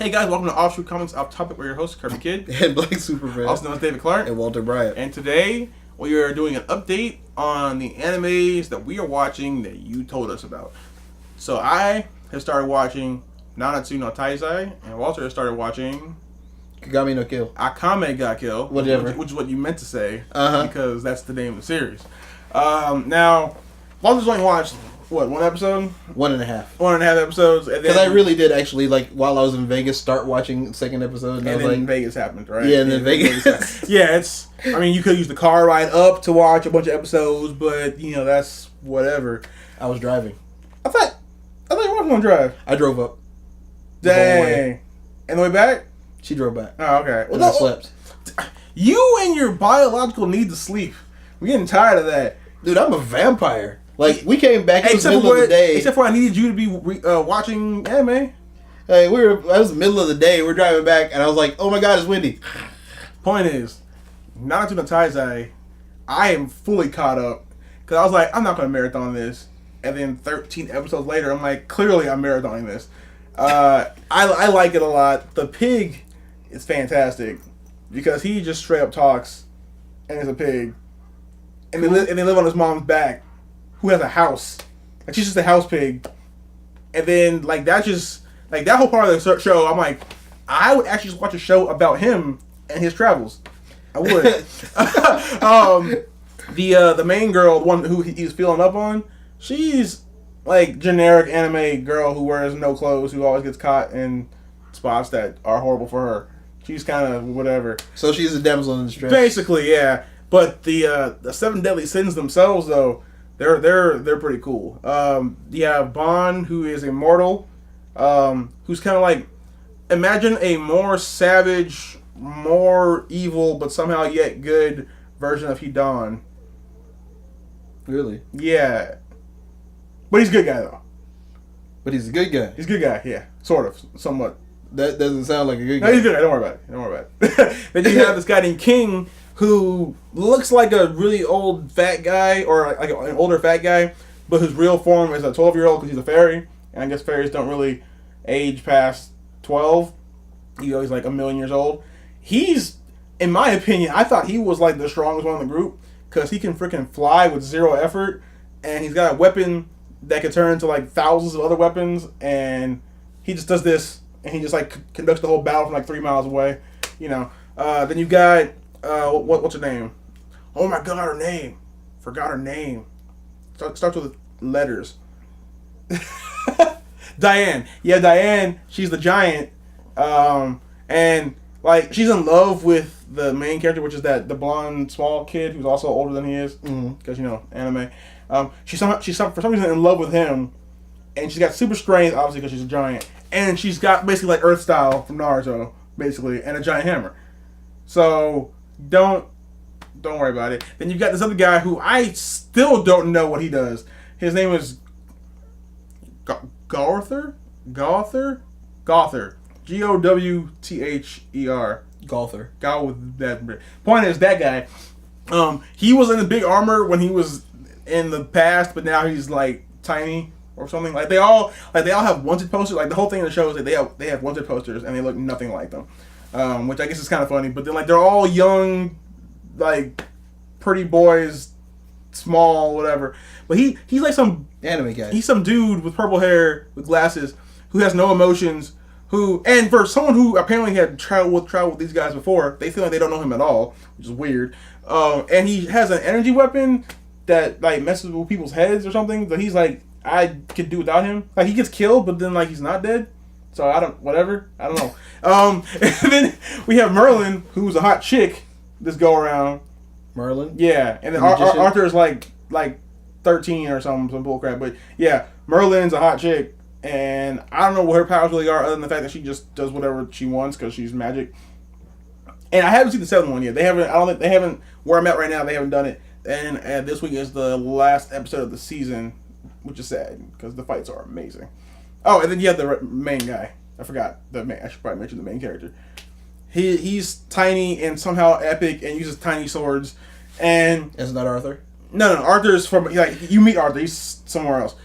Hey guys, welcome to Offshoot Comics Off Topic. We're your hosts, Kirby Kid, and Black Superman, also known as David Clark, and Walter Bryant. And today we are doing an update on the animes that we are watching that you told us about. So I have started watching Nanatsu no Taizai, and Walter has started watching Kagami no Kill. Akame ga Kill, Whatever. Which is what you meant to say, Uh-huh. because that's the name of the series. Now, Walter's only watched, what, one episode? 1.5. 1.5 episodes. Because I really did actually, like, while I was in Vegas, start watching the second episode. And I was then like, Vegas happened, right? Yeah, and then Vegas. Yeah, it's. I mean, you could use the car ride up to watch a bunch of episodes, but that's whatever. I was driving. I thought you weren't going to drive. I drove up. The whole way. Dang. And the way back? She drove back. Oh, okay. And I slept. You and your biological need to sleep. We're getting tired of that. Dude, I'm a vampire. Like, we came back in the middle of the day. Except for I needed you to be watching anime. Hey, I was the middle of the day. We're driving back, and I was like, oh my god, it's windy. Point is, Nanatsu no Taizai, I am fully caught up. Because I was like, I'm not going to marathon this. And then 13 episodes later, I'm like, clearly I'm marathoning this. I like it a lot. The pig is fantastic. Because he just straight up talks and is a pig. And, Cool. they live on his mom's back, who has a house. Like, she's just a house pig. And then, like, that whole part of the show, I'm like, I would actually just watch a show about him and his travels. I would. The main girl, the one who he's feeling up on, she's like generic anime girl who wears no clothes, who always gets caught in spots that are horrible for her. She's kind of whatever. So she's a damsel in distress. Basically, yeah. But the Seven Deadly Sins themselves, though, they're pretty cool. You have Bon, who is immortal, who's kind of like, imagine a more savage, more evil, but somehow yet good version of Hidan. Really? Yeah. But he's a good guy, though. But he's a good guy. He's a good guy, yeah. Sort of. Somewhat. That doesn't sound like a good guy. No, he's a good guy. Don't worry about it. Then you have this guy named King, who looks like a really old fat guy, or like an older fat guy, but whose real form is a 12-year-old because he's a fairy. And I guess fairies don't really age past 12. He's like a million years old. He's, in my opinion, I thought he was like the strongest one in the group because he can freaking fly with zero effort, and he's got a weapon that could turn into like thousands of other weapons, and he just does this, and he just like conducts the whole battle from like 3 miles away. Then you got what's her name? Oh my god, her name! Forgot her name. Starts with letters. Diane. Yeah, Diane. She's the giant, and like she's in love with the main character, which is the blonde small kid who's also older than he is, because anime. She's for some reason in love with him, and she's got super strength, obviously because she's a giant, and she's got basically like Earth Style from Naruto, basically, and a giant hammer. So don't worry about it. Then you've got this other guy who I still don't know what he does. His name is Gowther. Gowther. Gowther. Golfer. Guy with that. Point is, that guy. He was in the big armor when he was in the past, but now he's like tiny or something. Like they all have wanted posters. Like the whole thing in the show is that they have wanted posters and they look nothing like them, which I guess is kind of funny. But then like they're all young, like pretty boys, small, whatever. But he's like some anime guy. He's some dude with purple hair with glasses who has no emotions. And for someone who apparently had traveled with these guys before, they feel like they don't know him at all, which is weird. And he has an energy weapon that like messes with people's heads or something. But he's like, I could do without him. Like he gets killed, but then like he's not dead. So I don't know. And then we have Merlin, who's a hot chick. This go around. Merlin. Yeah, and then Arthur is like 13 or some bullcrap. But yeah, Merlin's a hot chick. And I don't know what her powers really are, other than the fact that she just does whatever she wants because she's magic. And I haven't seen the 7th one yet. They haven't. I don't think they haven't. Where I'm at right now, they haven't done it. And this week is the last episode of the season, which is sad because the fights are amazing. Oh, and then you have the main guy. I forgot the main. I should probably mention the main character. He's tiny and somehow epic and uses tiny swords. And isn't that Arthur? No. Arthur's from you meet Arthur. He's somewhere else.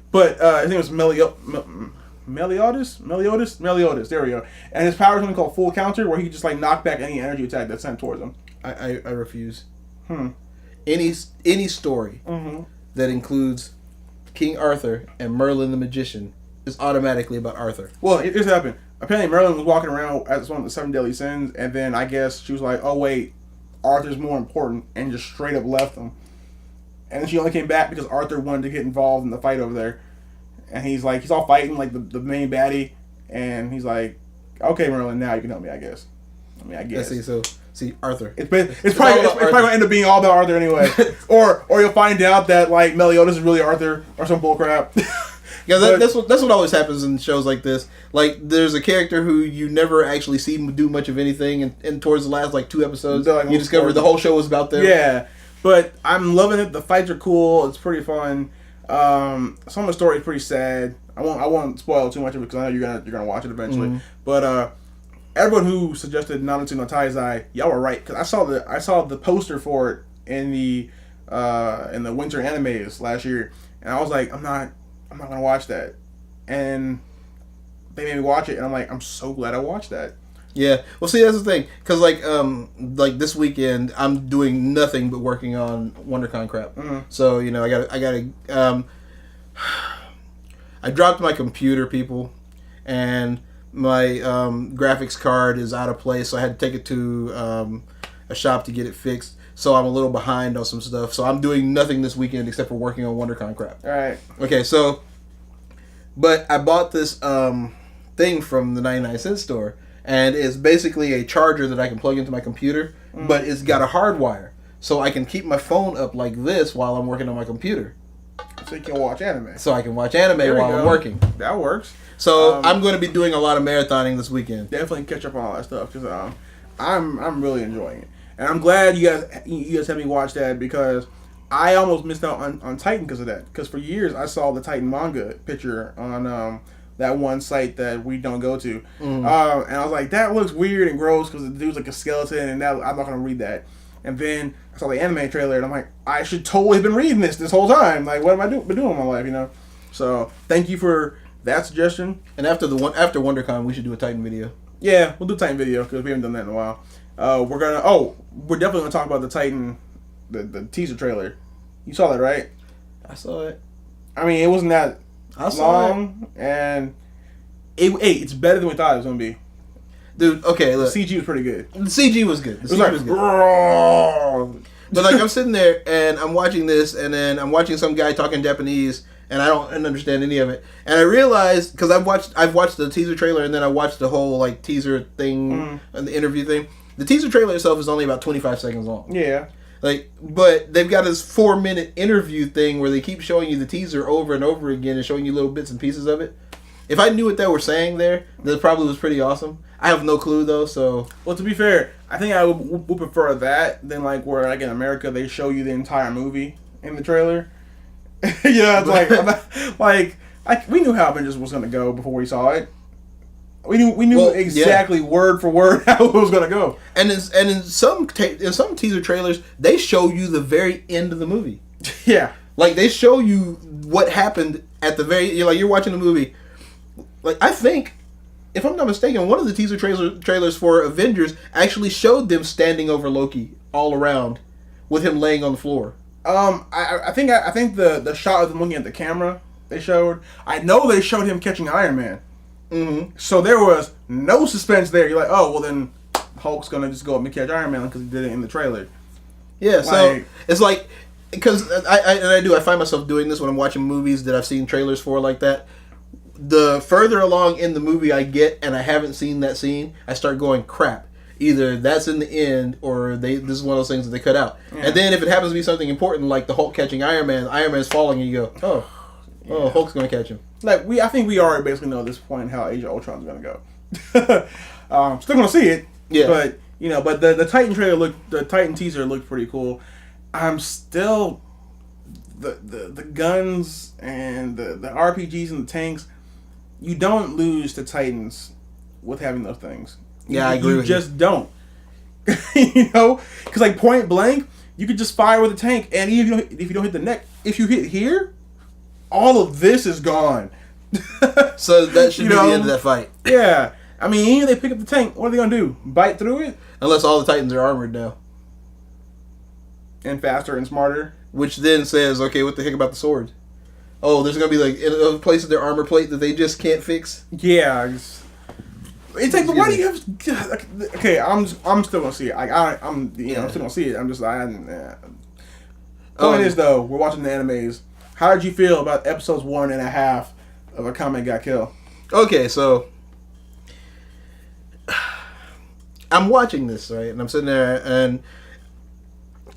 But his name was Meliodas. There we go. And his power is something called Full Counter, where he can just like knock back any energy attack that's sent towards him. I refuse. Hmm. Any story that includes King Arthur and Merlin the Magician is automatically about Arthur. Well, here's what happened. Apparently, Merlin was walking around as one of the 7 deadly sins, and then I guess she was like, "Oh wait, Arthur's more important," and just straight up left him. And then she only came back because Arthur wanted to get involved in the fight over there. And he's all fighting like the main baddie, and he's like, "Okay, Merlin, now you can help me, I guess." I guess. See, Arthur. It's probably gonna end up being all about Arthur anyway, or you'll find out that like Meliodas is really Arthur or some bullcrap. Yeah, that's what always happens in shows like this. Like, there's a character who you never actually see do much of anything, and towards the last like 2 episodes, like, you discover the whole show was about them. Yeah, but I'm loving it. The fights are cool. It's pretty fun. Some of the story is pretty sad. I won't spoil too much of it because I know you're gonna watch it eventually. But everyone who suggested Nanatsu no Taizai, y'all were right, because I saw the poster for it in the winter animes last year, and I was like, I'm not gonna watch that, and they made me watch it, and I'm like, I'm so glad I watched that. Yeah, well, see, that's the thing, because like this weekend I'm doing nothing but working on WonderCon crap. So I dropped my computer, people, and my graphics card is out of place, so I had to take it to a shop to get it fixed. So I'm a little behind on some stuff. So I'm doing nothing this weekend except for working on WonderCon crap. All right. Okay, so, but I bought this thing from the 99-cent store, and it's basically a charger that I can plug into my computer, but it's got a hard wire, so I can keep my phone up like this while I'm working on my computer. So you can watch anime. So I can watch anime while I'm working. That works. So I'm going to be doing a lot of marathoning this weekend. Definitely catch up on all that stuff, because I'm really enjoying it, and I'm glad you guys had me watch that, because I almost missed out on Titan because of that. Because for years I saw the Titan manga picture on that one site that we don't go to, and I was like, that looks weird and gross because the dude's like a skeleton, and I'm not gonna read that. And then I saw the anime trailer, and I'm like, I should totally have been reading this whole time. Like, what am I been doing in my life, you know? So thank you for that suggestion. And after WonderCon, we should do a Titan video. Yeah, we'll do a Titan video because we haven't done that in a while. We're definitely gonna talk about the Titan, the teaser trailer. You saw that, right? I saw it. I mean, it wasn't that long, and it's better than we thought it was gonna be. Dude, okay, look. The CG was pretty good. The CG was good. The CG was good. But like, I'm sitting there and I'm watching this, and then I'm watching some guy talking Japanese, and I don't understand any of it. And I realized, because I've watched the teaser trailer, and then I watched the whole like teaser thing and the interview thing. The teaser trailer itself is only about 25 seconds long. Yeah. Like, but they've got this 4-minute interview thing where they keep showing you the teaser over and over again and showing you little bits and pieces of it. If I knew what they were saying there, that probably was pretty awesome. I have no clue though, so. Well, to be fair, I think I would prefer that than like where like in America they show you the entire movie in the trailer. Yeah, it's like we knew how Avengers was gonna go before we saw it. We knew exactly word for word how it was gonna go. And in some teaser trailers, they show you the very end of the movie. Yeah, like they show you what happened at the very. You're watching the movie. Like, I think, if I'm not mistaken, one of the teaser trailers for Avengers actually showed them standing over Loki all around, with him laying on the floor. I think the shot of them looking at the camera they showed. I know they showed him catching Iron Man. Mm-hmm. So there was no suspense there. You're like, oh, well then Hulk's gonna just go up and catch Iron Man because he did it in the trailer. Yeah, so it's like, because I find myself doing this when I'm watching movies that I've seen trailers for like that. The further along in the movie I get and I haven't seen that scene, I start going, crap. Either that's in the end or this is one of those things that they cut out. Yeah. And then if it happens to be something important like the Hulk catching Iron Man's falling, and you go, oh, Hulk's gonna catch him. Like I think we already basically know at this point how Age of Ultron's gonna go. Still gonna see it, yeah. But the Titan trailer the Titan teaser looked pretty cool. I'm still the guns and the RPGs and the tanks. You don't lose to Titans with having those things. Yeah, I agree. You just don't. Because like point blank, you could just fire with a tank, and even if you don't hit the neck, if you hit here, all of this is gone. So that should be the end of that fight. Yeah. I mean, even if they pick up the tank, what are they going to do? Bite through it? Unless all the Titans are armored now. And faster and smarter. Which then says, okay, what the heck about the swords? Oh, there's going to be like in places their armor plate that they just can't fix? Yeah. It's like, but why do you have... Okay, I'm still going to see it. I'm still going to see it. I'm just like... Point is, though, we're watching the animes. How did you feel about episodes 1.5 of Akame Got Killed? Okay, so... I'm watching this, right? And I'm sitting there, and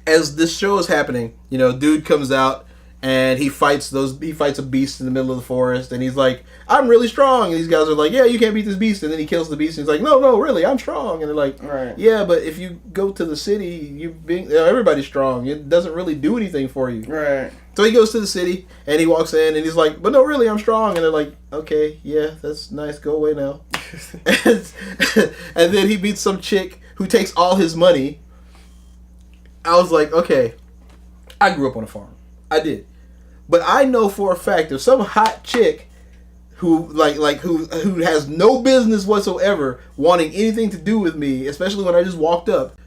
as this show is happening, dude comes out and he fights a beast in the middle of the forest, and he's like, I'm really strong. And these guys are like, yeah, you can't beat this beast. And then he kills the beast, and he's like, no, really, I'm strong. And they're like, right. Yeah, but if you go to the city, everybody's strong. It doesn't really do anything for you. Right. So he goes to the city, and he walks in, and he's like, but no, really, I'm strong. And they're like, okay, yeah, that's nice. Go away now. And then he meets some chick who takes all his money. I was like, okay, I grew up on a farm. I did. But I know for a fact there's some hot chick who who has no business whatsoever wanting anything to do with me, especially when I just walked up,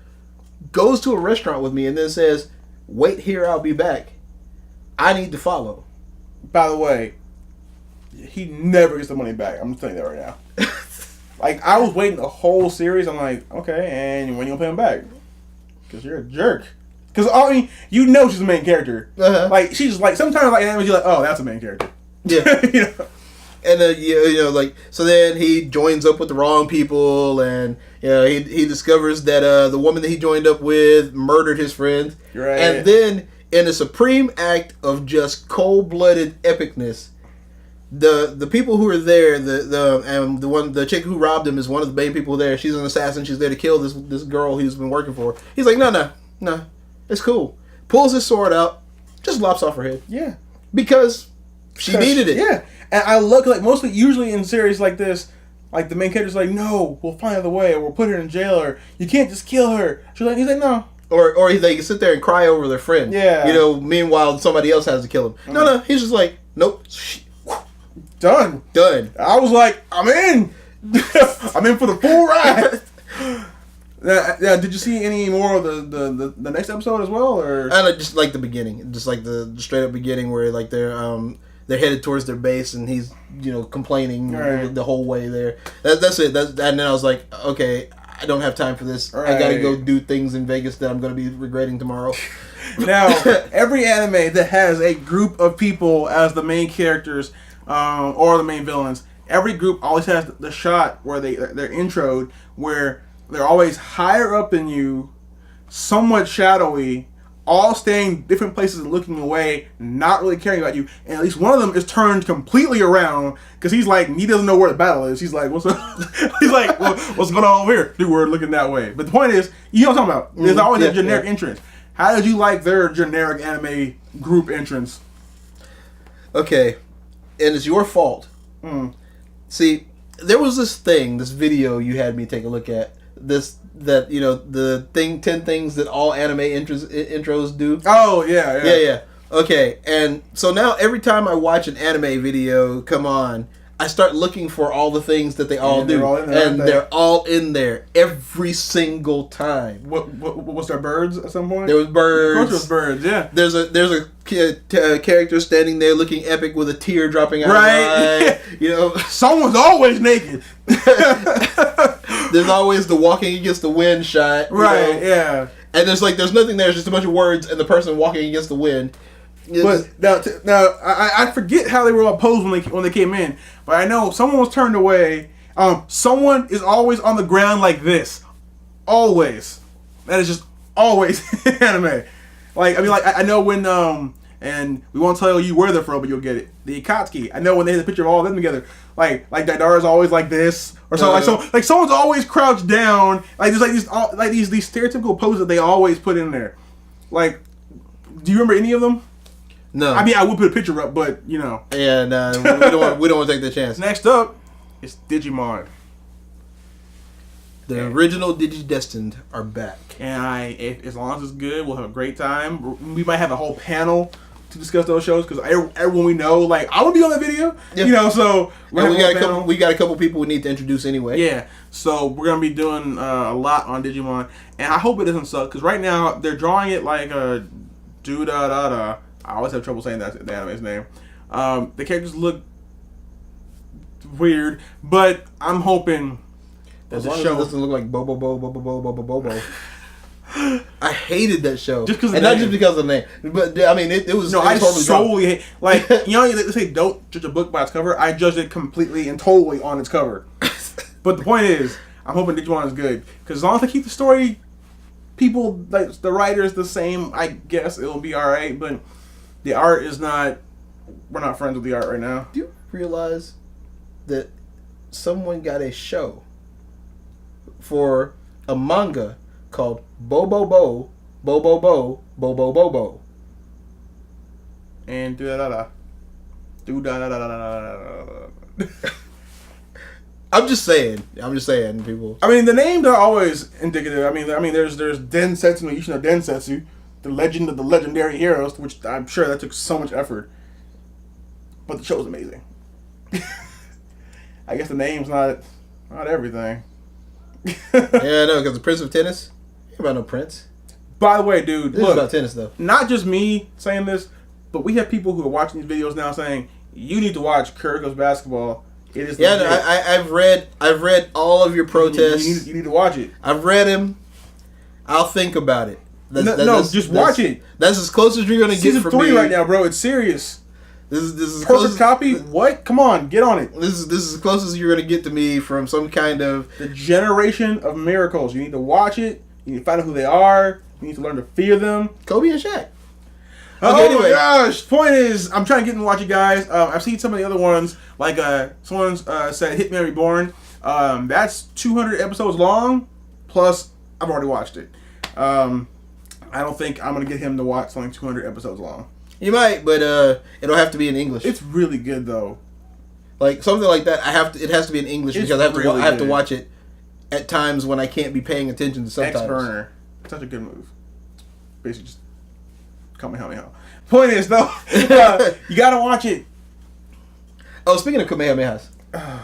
goes to a restaurant with me and then says, wait here, I'll be back. I need to follow. By the way, he never gets the money back. I'm just telling you that right now. Like, I was waiting the whole series. I'm like, okay, and when you gonna pay him back? Because you're a jerk. Because, I mean, she's the main character. Uh-huh. Like, she's like, sometimes, like, in anime, you're like, oh, that's the main character. Yeah. And so then he joins up with the wrong people, and he discovers that the woman that he joined up with murdered his friend. Right. And then, in a supreme act of just cold-blooded epicness, the people who are there, the chick who robbed him is one of the main people there. She's an assassin. She's there to kill this girl he's been working for. He's like, no, it's cool. Pulls his sword out, just lops off her head. Yeah, because she needed it. Yeah, and I look like usually in series like this, like the main character's like, no, we'll find another way, or we'll put her in jail, or you can't just kill her. He's like, no. Or they can sit there and cry over their friend. Yeah. Meanwhile somebody else has to kill him. Mm-hmm. No, he's just like, nope. Done. I was like, I'm in. I'm in for the full ride. Yeah. Did you see any more of the next episode as well, or? I just like the beginning, just like the straight up beginning where like they're headed towards their base and he's complaining the whole way there. That's it. And then I was like, okay, I don't have time for this. Right. I got to go do things in Vegas that I'm going to be regretting tomorrow. Now, every anime that has a group of people as the main characters. Or the main villains. Every group always has the shot where they're introed, where they're always higher up than you, somewhat shadowy, all staying different places and looking away, not really caring about you. And at least one of them is turned completely around because he doesn't know where the battle is. He's like, what's up? He's like, well, what's going on over here? Dude, we're looking that way. But the point is, you know what I'm talking about. There's always a generic entrance. How did you like their generic anime group entrance? Okay. And it's your fault. See, there was this video you had me take a look at. The 10 things that all anime intros do. Oh, yeah. Okay, and so now every time I watch an anime video come on, I start looking for all the things that they all do. They're all in there every single time. What was there birds at some point? There was birds. Of course there was birds, yeah. There's a character standing there looking epic with a tear dropping out of her eye. Someone's always naked. There's always the walking against the wind shot. Right, yeah. And there's nothing there, it's just a bunch of words and the person walking against the wind. But now I forget how they were all posed when they came in, but I know someone was turned away. Someone is always on the ground like this, always. That is just always anime. I know when and we won't tell you where they're from, but you'll get it. The Akatsuki. I know when they had a picture of all of them together. Like Daidara's always like this, or so. Like someone's always crouched down. Like there's these stereotypical poses that they always put in there. Like, do you remember any of them? No. I mean, I would put a picture up, but Yeah, no, we don't want to take the chance. Next up, it's Digimon. The original Digidestined are back, and as long as it's good, we'll have a great time. We might have a whole panel to discuss those shows because everyone we know, like, I want to be on that video, so we got a couple people we need to introduce anyway. Yeah, so we're going to be doing a lot on Digimon, and I hope it doesn't suck because right now they're drawing it like a do-da-da-da. I always have trouble saying that the anime's name. The characters look weird, but I'm hoping that as the long show as it doesn't look like Bobo. I hated that show, just because, and not just because of the name, but I mean it was. No, it was I totally solely hate, like, they say don't judge a book by its cover. I judged it completely and totally on its cover. But the point is, I'm hoping Digimon is good because as long as they keep the story, people like the writers the same, I guess it'll be all right. But the art is not. We're not friends with the art right now. Do you realize that someone got a show for a manga called Bobo, And do-da-da-da. Do-da-da-da-da-da-da. I'm just saying, people. I mean, the names are always indicative. I mean, there's Densetsu no Ishino Densetsu, the legend of the legendary heroes, which I'm sure that took so much effort. But the show's amazing. I guess the name's not everything. Yeah, I know, because the Prince of Tennis. Ain't about no Prince. By the way, dude, This look, is about tennis, though. not just me saying this, but we have people who are watching these videos now saying, you need to watch Kuriko's basketball. It is Yeah, no, I've read all of your protests. You need to watch it. I've read him. I'll think about it. Just watch it. That's as close as you're gonna Season get from 3 me right now, bro. It's serious. This is Perfect copy. What? Come on, get on it. This is as close as you're gonna get to me from some kind of the generation of miracles. You need to watch it. You need to find out who they are. You need to learn to fear them. Kobe and Shaq. Okay, anyway. My gosh! Point is, I'm trying to get in and watch it, guys. I've seen some of the other ones. Like someone said, Hitman Reborn. That's 200 episodes long. Plus, I've already watched it. I don't think I'm gonna get him to watch something 200 episodes long. You might, but it'll have to be in English. It's really good though. Like something like that, it has to be in English because I have to watch it at times when I can't be paying attention to subtitles. X-Burner, such a good move. Basically, just Kamehameha. Point is though, you gotta watch it. Oh, speaking of Kamehamehas,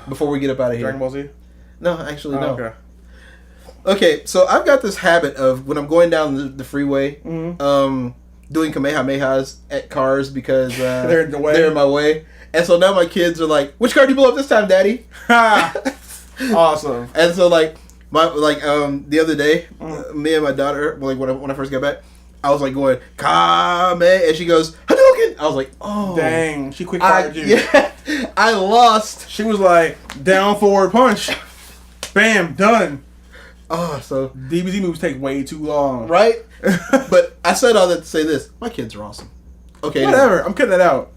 before we get up out of here, Dragon Ball Z. No, actually no. Okay. Okay, so I've got this habit of when I'm going down the freeway, doing Kamehamehas at cars because they're in the way. They're in my way. And so now my kids are like, "Which car do you blow up this time, Daddy?" Awesome. And so the other day, me and my daughter, when I first got back, I was like going Kame, and she goes Hadouken. I was like, oh dang, she quick fired you. Yeah, I lost. She was like down forward punch, bam, done. Oh, so DBZ moves take way too long, right? But I said all that to say this: my kids are awesome. Okay, whatever. Anyway. I'm cutting that out.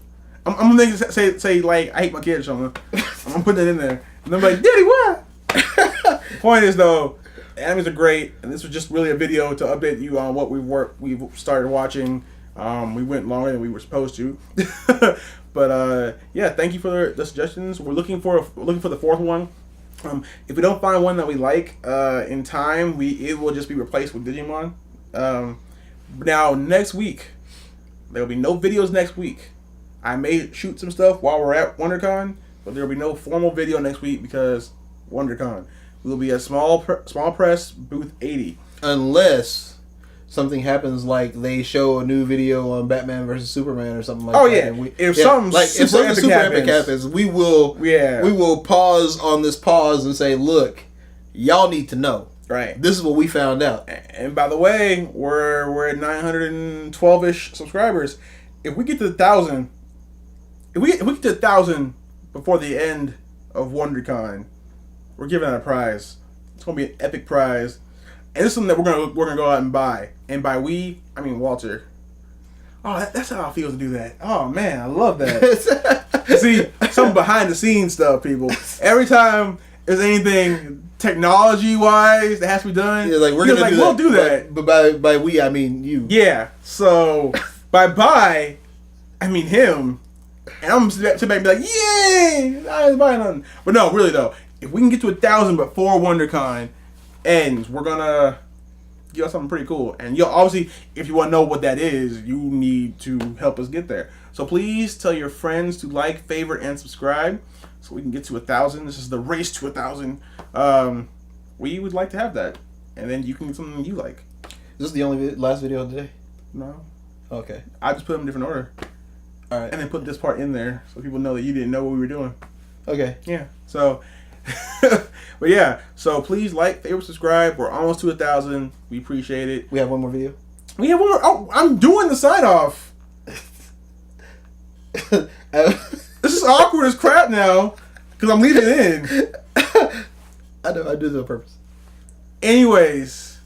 I'm gonna make it say like I hate my kids or something. I'm putting that in there, and I'm like, Daddy, what? The point is though, the animes are great, and this was just really a video to update you on what we've started watching. We went longer than we were supposed to, but yeah, thank you for the suggestions. We're looking for the fourth one. If we don't find one that we like in time, it will just be replaced with Digimon. Now next week, there will be no videos next week. I may shoot some stuff while we're at WonderCon, but there will be no formal video next week because WonderCon. We'll be at small press booth 80. Unless something happens like they show a new video on Batman versus Superman or something like that. Oh yeah, if something super epic happens, we will pause on this pause and say, look, y'all need to know. Right. This is what we found out. And by the way, we're at 912-ish subscribers. If we get to 1,000, if we get to 1,000 before the end of WonderCon, we're giving out a prize. It's gonna be an epic prize, and this is something that we're gonna go out and buy. And by we, I mean Walter. Oh, that's how it feels to do that. Oh man, I love that. See, some behind the scenes stuff, people. Every time there's anything technology wise that has to be done, yeah, like we're gonna do we'll do that. But by we, I mean you. Yeah. So by I mean him. And I'm sitting back and be like, yay! I ain't buying nothing. But no, really though, if we can get to 1,000 before WonderCon ends, we're gonna give us something pretty cool. And you'll obviously, if you want to know what that is, you need to help us get there. So please tell your friends to like, favorite, and subscribe so we can get to 1,000. This is the race to 1,000. We would like to have that, and then you can get something you like. Is this the only last video of the day? No. Okay. I just put them in different order. All right. And then put this part in there so people know that you didn't know what we were doing. Okay. Yeah. So, but yeah. So please like, favorite, subscribe. We're almost to 1,000. We appreciate it. We have one more video. We have one more. Oh, I'm doing the sign off. This is awkward as crap now because I'm leaving it in. I know. I do this on purpose. Anyways,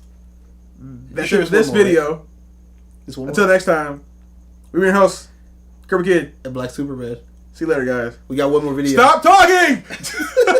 that's sure it for this video. Right? Until next time, we were your hosts, Kirby Kid and Black Superman. See you later, guys. We got one more video. Stop talking!